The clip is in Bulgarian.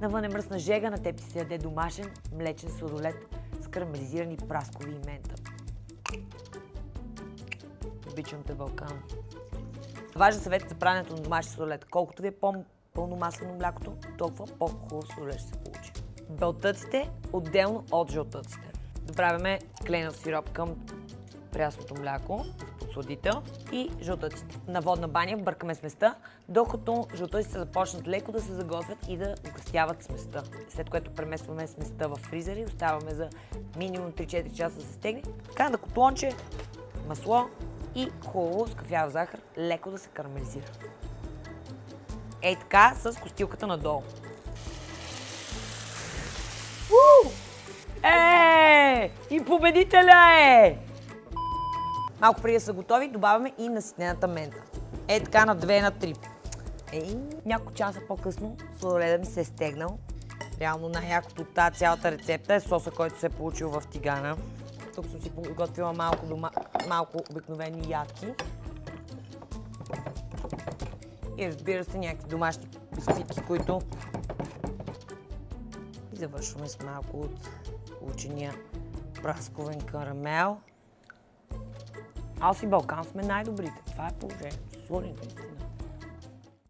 Навън е мръсна жега, на теб ти се яде домашен млечен сладолед с карамелизирани праскови и мента. Обичам те, Балкан. Важен съвет за правенето на домашен сладолед. Колкото ви е по-пълномаслено млякото, толкова по-хубав сладолед ще се получи. Белтъците отделно от жълтъците. Добавяме кленов сироп към прясното мляко за подсладител и жълтъците. На водна баня бъркаме сместа, докато жълтъците започнат леко да се заготвят и да угъстяват сместа. След което преместваме сместа в фризера и оставаме за минимум 3-4 часа да се стегне. Така на котлонче, масло и хубаво с кафява захар, леко да се карамелизира. Ей така, с костилката надолу. И победителя е! Малко преди да са готови, добавяме и наситената мента. Ей така на 2 на 3. Няколко часа по-късно сладоледът ми се е стегнал. Реално най-якото от тази цялата рецепта е соса, който се е получил в тигана. Тук съм си подготвила малко обикновени ядки. И разбира се, някакви домашни бисквитки, които и завършваме с малко от получения прасковен карамел. Аз и Балкан сме най-добрите. Това е положението. Сложим наистина.